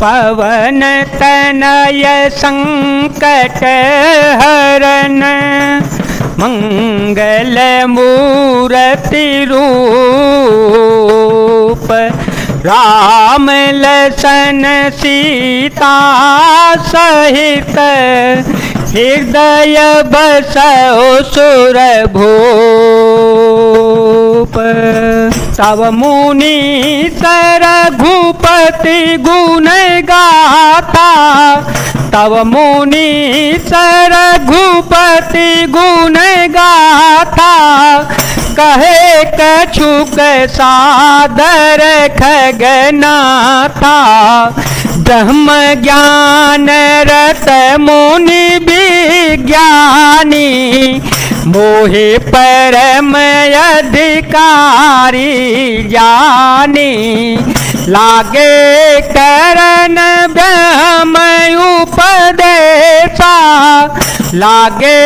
पवन तनय संकट हरन मंगल मूर्ति रूप राम लसन सीता सहित हृदय बसो सुर भूप। तब मुनि रघुपति गुण गाथा तब मुनि रघुपति गुण गाथा कहे कछुक सादर खगनाथा ब्रह्म ज्ञान रत मुनि विज्ञानी मोहे परम अधिकारी जानी लागे करन ब्रह्म उपदेशा लागे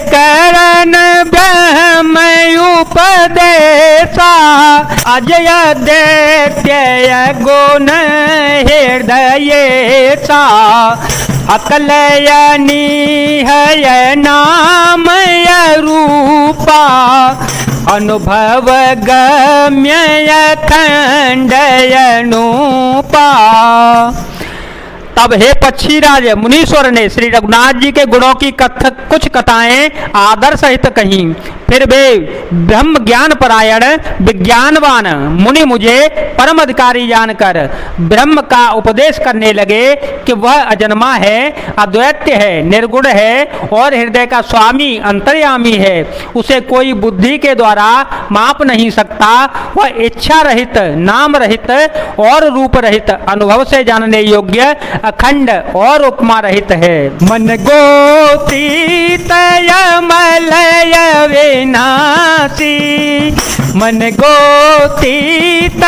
करन ब्रह्म उपदेशा अजय दैत्य गुण हृदयेशा अकलयनी है नाम रूपा अनुभव गम्य खंडयनुपा। तब हे पक्षीराज मुनीश्वर ने श्री रघुनाथ जी के गुणों की कुछ कथाएं आदर सहित कहीं। फिर वे ब्रह्म ज्ञान परायण विज्ञानवान मुनि मुझे परम अधिकारी जानकर ब्रह्म का उपदेश करने लगे कि वह अजन्मा है, अद्वैत है, निर्गुण है और हृदय का स्वामी अंतर्यामी है। उसे कोई बुद्धि के द्वारा माप नहीं सकता। वह इच्छा रहित, नाम रहित और रूप रहित, अनुभव से जानने योग्य, अखंड और उपमा रहित है। मन गोतीत मलय विनाशी मन गोतीत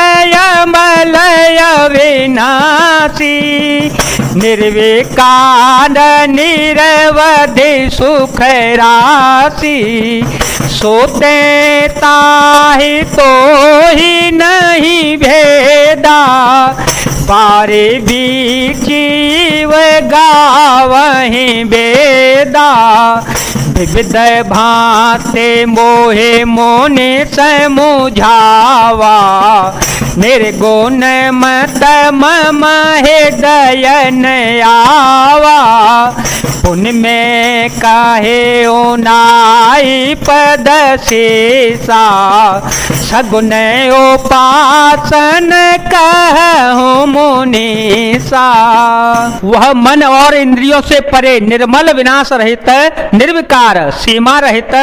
मलय विनाशी निर्विकार निरवधि सुख राशि सोते ताहि तो ही नहीं भेदा बारे बीचीव गावहीं बेदा विविध भांते मोहे मोने समुझावा निर्गुण मत मम हृदयन आवा पुण्य में काहे ओनाई पद शेषा सगुण उपासन कहूँ मुनीसा। वह मन और इंद्रियों से परे निर्मल विनाश रहित निर्विकार सीमा रहित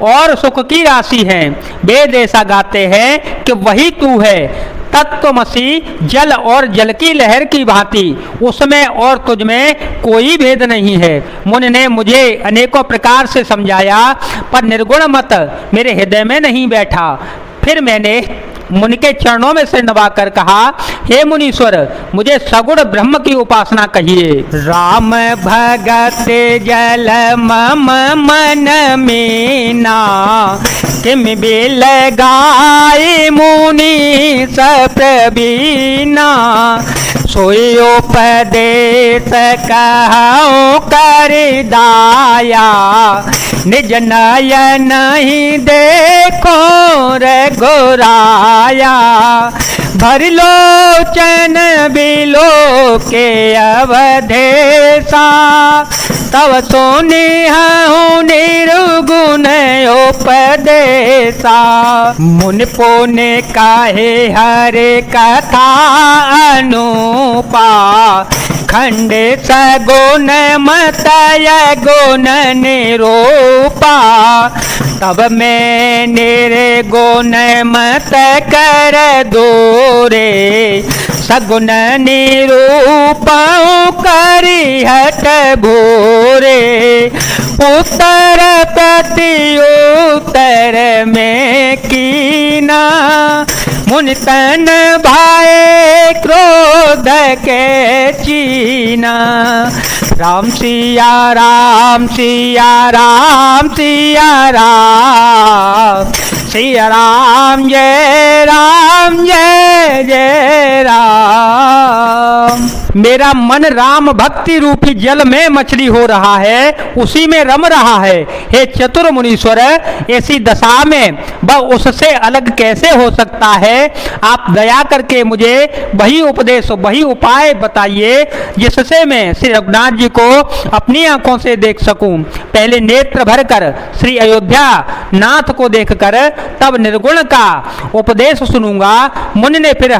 और सुख की राशि है। वेद ऐसा गाते हैं कि वही तू है तत्वमसी जल और जल की लहर की भांति उसमें और तुझ में कोई भेद नहीं है। मुनि ने मुझे अनेकों प्रकार से समझाया पर निर्गुण मत मेरे हृदय में नहीं बैठा। फिर मैंने मुनि के चरणों में सिर नवाकर कहा, हे मुनीश्वर मुझे सगुण ब्रह्म की उपासना कहिए। राम भगत जल मम मन मीना किम बिल गाय मुनि सप्रवीना सोई उपदेश कहूँ कर दाया निज नयन ही देखो रघुराया भर लोचन बिलो के अवधेशा तव सोनिहु निर्गुण उपदेशा मुनि पुण्य काहे हरे कथा अनुपा खंड सगुण मतय गुण निरूपा तब मैं निर्गुण मत कर दूरे सगुण निरूपऊ करी हट भूरे उत्तर प्रति उत्तर में कीना मुनि तन भाए क्रोध के चीना। राम सिया राम सिया राम सिया राम सिया राम जय जय राम। मेरा मन राम भक्ति रूपी जल में मछली हो रहा है, उसी में रम रहा है। हे चतुर मुनीश्वर, ऐसी दशा में वह उससे अलग कैसे हो सकता है? आप दया करके मुझे वही उपदेश, वही उपाय बताइए जिससे मैं श्री रघुनाथ जी को अपनी आंखों से देख सकूं। पहले नेत्र भर कर श्री अयोध्या नाथ को देखकर तब निर्गुण का उपदेश सुनूंगा। मुनि ने फिर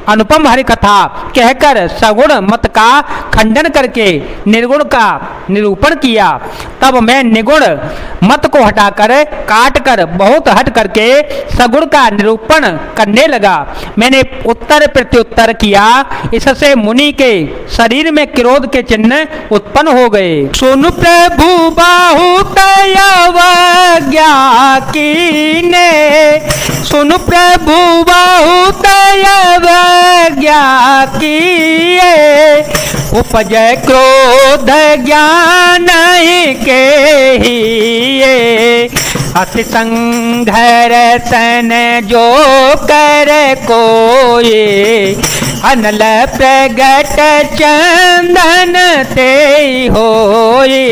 अनुपम हरि कथा कहकर सगुण मत का खंडन करके निर्गुण का निरूपण किया। तब मैं निगुण मत को हटाकर काट कर बहुत हट करके सगुण का निरूपण करने लगा। मैंने उत्तर प्रत्युत्तर किया, इससे मुनि के शरीर में क्रोध के चिन्ह उत्पन्न हो गए। सुन प्रभु बाहु तयवज्ञा कीने, सुन प्रभु बाहु तयवज्ञा किए, उपजय क्रोध ज्ञान के हिए, अति संघर तन जो कर कोई, अनल प्रगट चंदन ते होई।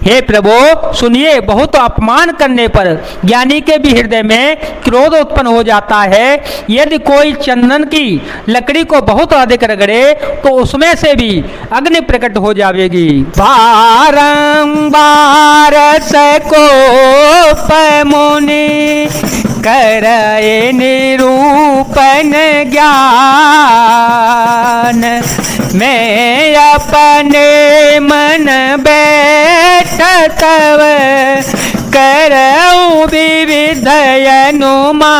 हे प्रभु सुनिए, बहुत अपमान करने पर ज्ञानी के भी हृदय में क्रोध उत्पन्न हो जाता है। यदि कोई चंदन की लकड़ी को बहुत अधिक रगड़े तो उसमें से भी अग्नि प्रकट हो जाएगी। बारंबार सकोप मुनि करे निरूपण ज्ञान, मैं अपने मन बैठ तव करऊं विविध अनुमान।